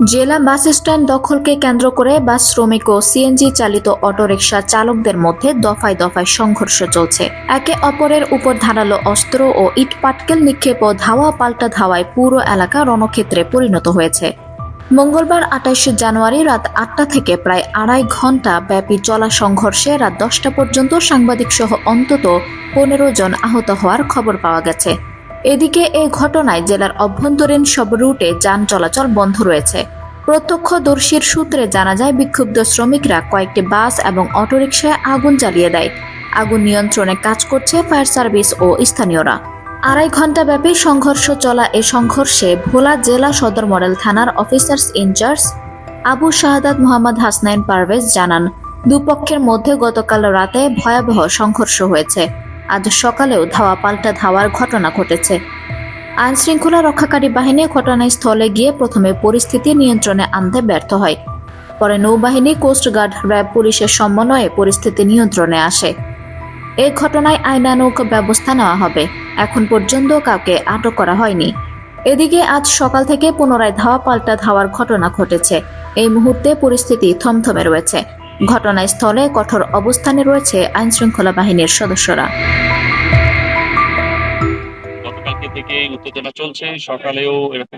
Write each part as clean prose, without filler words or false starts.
জেলা bus stand দখলকে কেন্দ্র করে বাস শ্রমিক ও সিএনজি চালিত অটোরিকশা চালকদের মধ্যে দফায় দফায় সংঘর্ষ চলছে। একে অপরের উপর ধারালো অস্ত্র ও ইট পাটকেল নিক্ষেপ ও ধাওয়া পাল্টা ধাওয়ায় পুরো এলাকা রণক্ষেত্রে পরিণত হয়েছে। মঙ্গলবার ২৮ জানুয়ারি রাত ৮টা থেকে প্রায় ২.৫ ঘণ্টা ব্যাপী চলা সংঘর্ষে রাত ১০টা পর্যন্ত সাংবাদিক সহ অন্তত ১৫ জন আহত হওয়ার খবর পাওয়া গেছে। এদিকে এ ঘটনায় জেলার অভ্যন্তরীণ সব রুটে যান চলাচল বন্ধ রয়েছে। প্রত্যক্ষদর্শীর সূত্রে জানা যায়, বিক্ষুব্ধ শ্রমিকরা কয়েকটি বাস এবং অটোরিকশায় আগুন জ্বালিয়ে দেয়। আগুন নিয়ন্ত্রণে কাজ করছে ফায়ার সার্ভিস ও স্থানীয়রা। ২.৫ ঘণ্টা ব্যাপী সংঘর্ষ চলা এ সংঘর্ষে ভোলা জেলা সদর মডেল থানার অফিসার্স ইনচার্জ আবু শাহাদাত মোহাম্মদ হাসনাইন পারভেজ জানান, দুপক্ষের মধ্যে গতকাল রাতে ভয়াবহ সংঘর্ষ হয়েছে। আজ সকালেও ধাওয়া পাল্টা ধাওয়ার ঘটনা ঘটেছে। আইনশৃঙ্খলা রক্ষাকারী বাহিনী ঘটনাস্থলে গিয়ে প্রথমে পরিস্থিতি নিয়ন্ত্রণে আনতে ব্যর্থ হয়। পরে নৌবাহিনী, কোস্টগার্ড, র্যাব, পুলিশের সমন্বয়ে পরিস্থিতি নিয়ন্ত্রণে আসে। এ ঘটনায় আইনানুগ ব্যবস্থা নেওয়া হবে। এখন পর্যন্ত কাউকে আটক করা হয়নি। এদিকে আজ সকাল থেকে পুনরায় ধাওয়া পাল্টা ধাওয়ার ঘটনা ঘটেছে। এই মুহূর্তে পরিস্থিতি থমথমে রয়েছে। ঘটনাস্থলে কঠোর অবস্থানে রয়েছে আইনশৃঙ্খলা বাহিনীর সদস্যরা। গতকালকে থেকে উত্তেজনা চলছে। সকালেও এরকম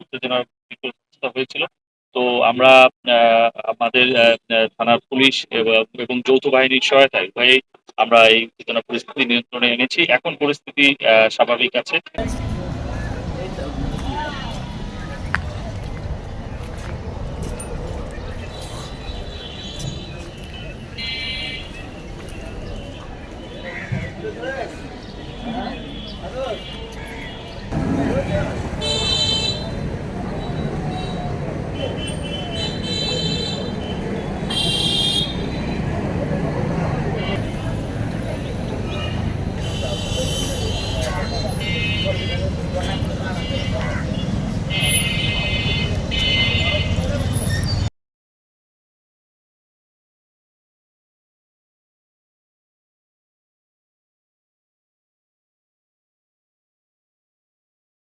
উত্তেজনার অবস্থা হয়েছিল। তো আমরা আমাদের থানার পুলিশ এবং যৌথ বাহিনীর সহায়তায় উভয়ে আমরা এই উত্তেজনা পরিস্থিতি নিয়ন্ত্রণে এনেছি। এখন পরিস্থিতি স্বাভাবিক আছে।